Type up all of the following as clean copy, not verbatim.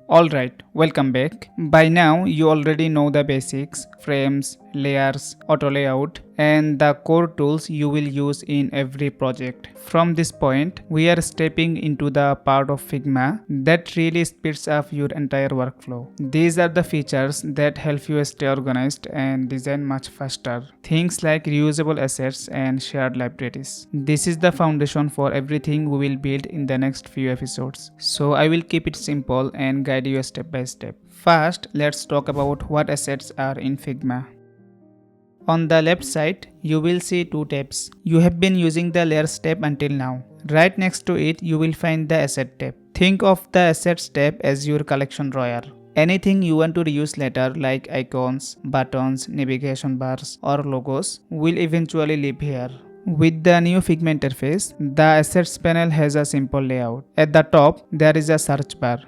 Alright, welcome back. By now, you already know the basics, frames, layers, auto layout, and the core tools you will use in every project. From this point, we are stepping into the part of Figma that really speeds up your entire workflow. These are the features that help you stay organized and design much faster. Things like reusable assets and shared libraries. This is the foundation for everything we will build in the next few episodes. So I will keep it simple and guide you step by step. First, let's talk about what assets are in Figma. On the left side, you will see two tabs. You have been using the Layers tab until now. Right next to it, you will find the Asset tab. Think of the Assets tab as your collection drawer. Anything you want to reuse later like icons, buttons, navigation bars or logos will eventually live here. With the new Figma interface, the Assets panel has a simple layout. At the top, there is a search bar.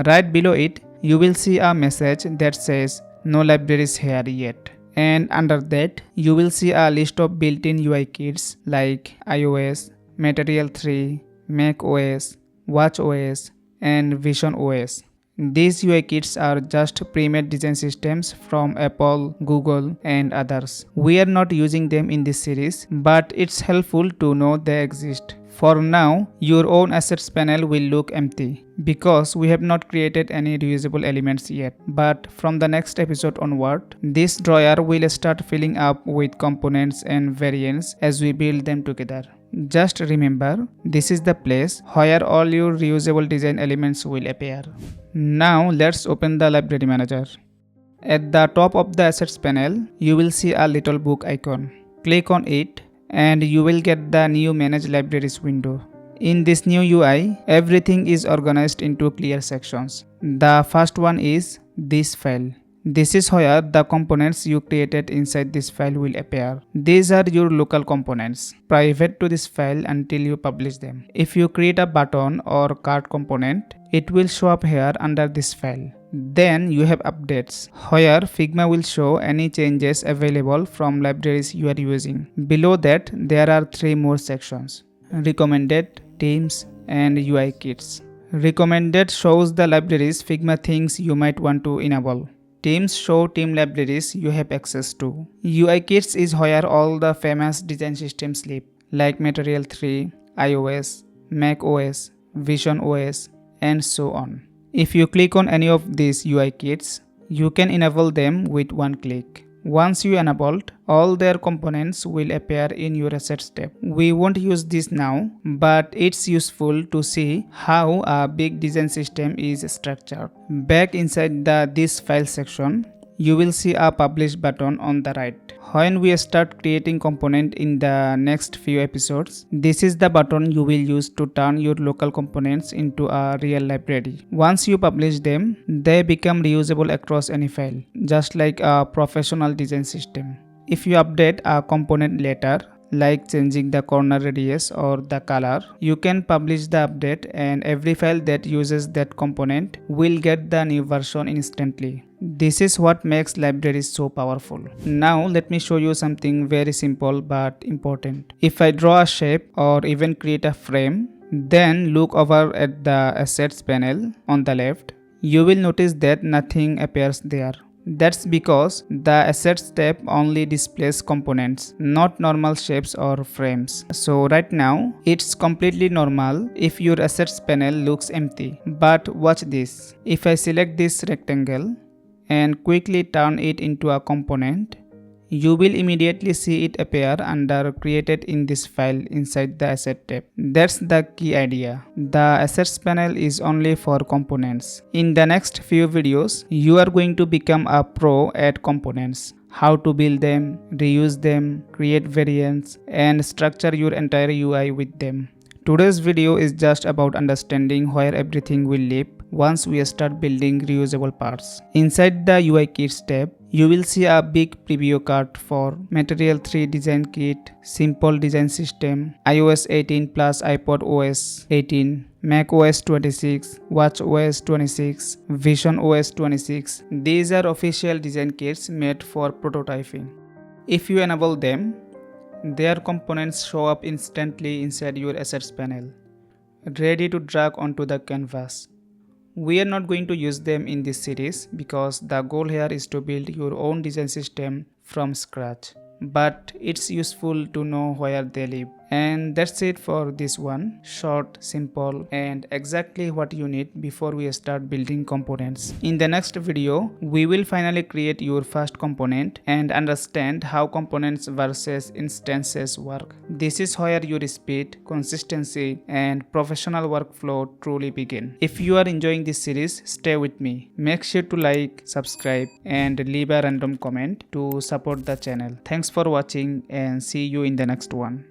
Right below it, you will see a message that says no libraries here yet. And under that, you will see a list of built-in UI kits like iOS, Material 3, macOS, watchOS, and visionOS. These UI kits are just pre-made design systems from Apple, Google, and others. We are not using them in this series, but it's helpful to know they exist. For now, your own assets panel will look empty because we have not created any reusable elements yet. But from the next episode onward, this drawer will start filling up with components and variants as we build them together. Just remember, this is the place where all your reusable design elements will appear. Now let's open the library manager. At the top of the assets panel, you will see a little book icon. Click on it and you will get the new Manage Libraries window. In this new UI, everything is organized into clear sections. The first one is this file. This is where the components you created inside this file will appear. These are your local components, private to this file until you publish them. If you create a button or card component, it will show up here under this file. Then you have updates, where Figma will show any changes available from libraries you are using. Below that, there are three more sections: Recommended, Themes, and UI Kits. Recommended shows the libraries Figma thinks you might want to enable. Themes show theme libraries you have access to. UI Kits is where all the famous design systems live, like Material 3, iOS, macOS, visionOS, and so on. If you click on any of these UI kits, you can enable them with one click. Once you enabled, all their components will appear in your Assets tab. We won't use this now, but it's useful to see how a big design system is structured. Back inside the This File section, you will see a Publish button on the right. When we start creating component in the next few episodes, this is the button you will use to turn your local components into a real library. Once you publish them, they become reusable across any file, just like a professional design system. If you update a component later, like changing the corner radius or the color, you can publish the update and every file that uses that component will get the new version instantly. This is what makes libraries so powerful. Now let me show you something very simple but important. If I draw a shape or even create a frame, then look over at the Assets panel on the left, you will notice that nothing appears there. That's because the Assets tab only displays components, not normal shapes or frames. So right now, it's completely normal if your Assets panel looks empty. But watch this. If I select this rectangle and quickly turn it into a component, you will immediately see it appear under Created in this file inside the Asset tab. That's the key idea. The Assets panel is only for components. In the next few videos, you are going to become a pro at components. How to build them, reuse them, create variants, and structure your entire UI with them. Today's video is just about understanding where everything will live once we start building reusable parts. Inside the UI Kits tab, you will see a big preview card for Material 3 Design Kit, Simple Design System, iOS 18 plus iPod OS 18, macOS 26, watchOS 26, visionOS 26. These are official design kits made for prototyping. If you enable them, their components show up instantly inside your Assets panel, ready to drag onto the canvas. We are not going to use them in this series because the goal here is to build your own design system from scratch. But it's useful to know where they live. And that's it for this one. Short, simple, and exactly what you need before we start building components. In the next video, we will finally create your first component and understand how components versus instances work. This is where your speed, consistency, and professional workflow truly begin. If you are enjoying this series, stay with me. Make sure to like, subscribe, and leave a random comment to support the channel. Thanks for watching and see you in the next one.